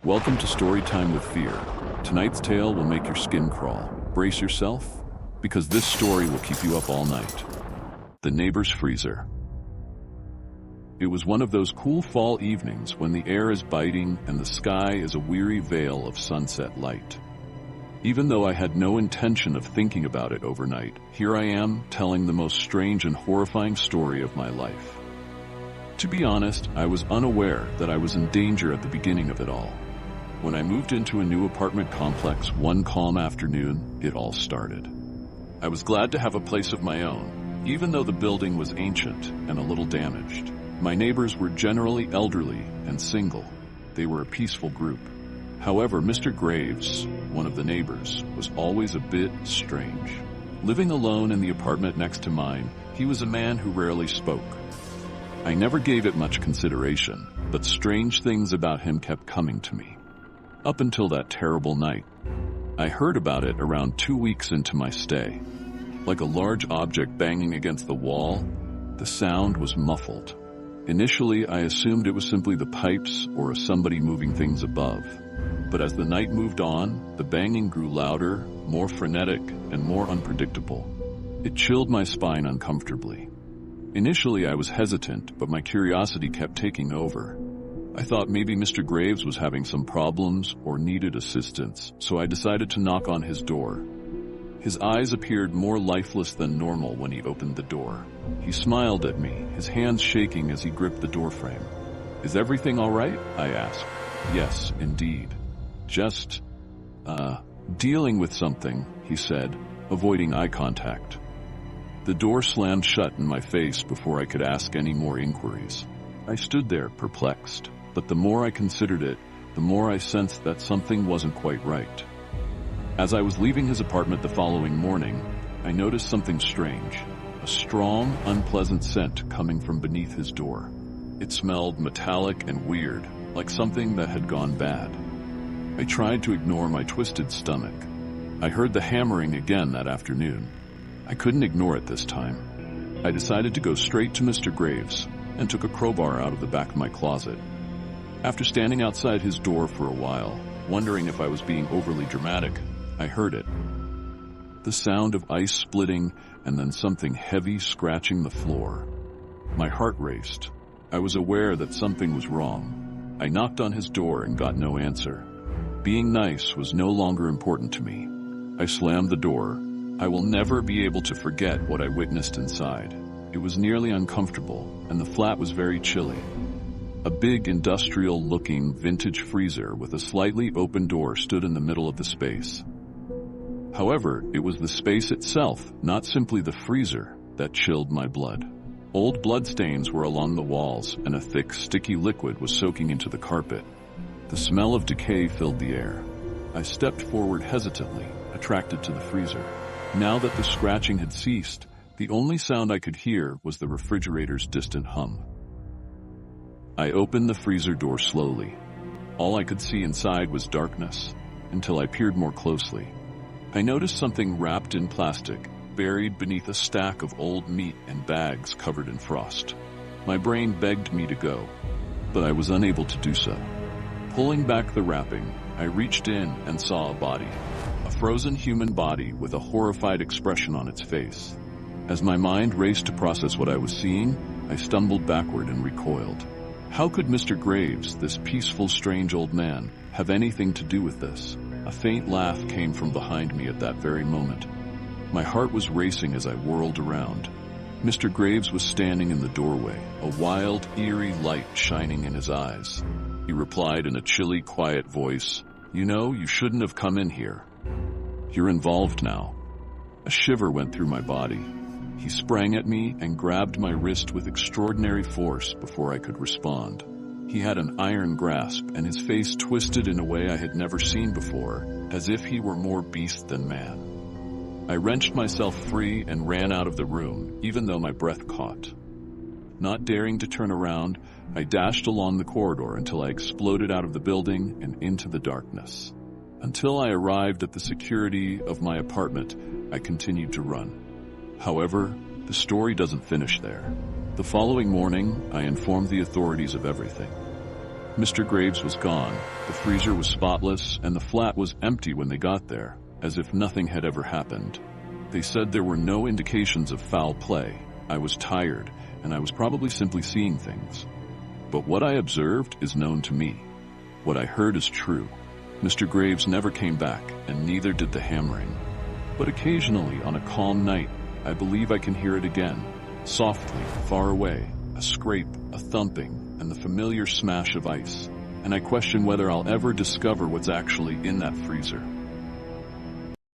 Welcome to Storytime with Fear. Tonight's tale will make your skin crawl. Brace yourself, because this story will keep you up all night. The Neighbor's Freezer. It was one of those cool fall evenings when the air is biting and the sky is a weary veil of sunset light. Even though I had no intention of thinking about it overnight, here I am telling the most strange and horrifying story of my life. To be honest, I was unaware that I was in danger at the beginning of it all. When I moved into a new apartment complex one calm afternoon, it all started. I was glad to have a place of my own, even though the building was ancient and a little damaged. My neighbors were generally elderly and single. They were a peaceful group. However, Mr. Graves, one of the neighbors, was always a bit strange. Living alone in the apartment next to mine, he was a man who rarely spoke. I never gave it much consideration, but strange things about him kept coming to me. Up until that terrible night. I heard about it around 2 weeks into my stay. Like a large object banging against the wall, the sound was muffled. Initially, I assumed it was simply the pipes or somebody moving things above. But as the night moved on, the banging grew louder, more frenetic, and more unpredictable. It chilled my spine uncomfortably. Initially, I was hesitant, but my curiosity kept taking over. I thought maybe Mr. Graves was having some problems or needed assistance, so I decided to knock on his door. His eyes appeared more lifeless than normal when he opened the door. He smiled at me, his hands shaking as he gripped the doorframe. "Is everything all right?" I asked. "Yes, indeed. Just, dealing with something," he said, avoiding eye contact. The door slammed shut in my face before I could ask any more inquiries. I stood there, perplexed, but the more I considered it, the more I sensed that something wasn't quite right. As I was leaving his apartment the following morning, I noticed something strange, a strong, unpleasant scent coming from beneath his door. It smelled metallic and weird, like something that had gone bad. I tried to ignore my twisted stomach. I heard the hammering again that afternoon. I couldn't ignore it this time. I decided to go straight to Mr. Graves and took a crowbar out of the back of my closet. After standing outside his door for a while, wondering if I was being overly dramatic, I heard it. The sound of ice splitting and then something heavy scratching the floor. My heart raced. I was aware that something was wrong. I knocked on his door and got no answer. Being nice was no longer important to me. I slammed the door. I will never be able to forget what I witnessed inside. It was nearly uncomfortable, and the flat was very chilly. A big industrial-looking vintage freezer with a slightly open door stood in the middle of the space. However, it was the space itself, not simply the freezer, that chilled my blood. Old bloodstains were along the walls, and a thick, sticky liquid was soaking into the carpet. The smell of decay filled the air. I stepped forward hesitantly, attracted to the freezer. Now that the scratching had ceased, the only sound I could hear was the refrigerator's distant hum. I opened the freezer door slowly. All I could see inside was darkness, until I peered more closely. I noticed something wrapped in plastic, buried beneath a stack of old meat and bags covered in frost. My brain begged me to go, but I was unable to do so. Pulling back the wrapping, I reached in and saw a body. A frozen human body with a horrified expression on its face. As my mind raced to process what I was seeing, I stumbled backward and recoiled. How could Mr. Graves, this peaceful, strange old man, have anything to do with this? A faint laugh came from behind me at that very moment. My heart was racing as I whirled around. Mr. Graves was standing in the doorway, a wild, eerie light shining in his eyes. He replied in a chilly, quiet voice, "You know, you shouldn't have come in here. You're involved now." A shiver went through my body. He sprang at me and grabbed my wrist with extraordinary force before I could respond. He had an iron grasp, and his face twisted in a way I had never seen before, as if he were more beast than man. I wrenched myself free and ran out of the room, even though my breath caught. Not daring to turn around, I dashed along the corridor until I exploded out of the building and into the darkness. Until I arrived at the security of my apartment, I continued to run. However, the story doesn't finish there. The following morning, I informed the authorities of everything. Mr. Graves was gone, the freezer was spotless, and the flat was empty when they got there, as if nothing had ever happened. They said there were no indications of foul play. I was tired, and I was probably simply seeing things. But what I observed is known to me. What I heard is true. Mr. Graves never came back, and neither did the hammering. But occasionally, on a calm night, I believe I can hear it again, softly, far away, a scrape, a thumping, and the familiar smash of ice. And I question whether I'll ever discover what's actually in that freezer.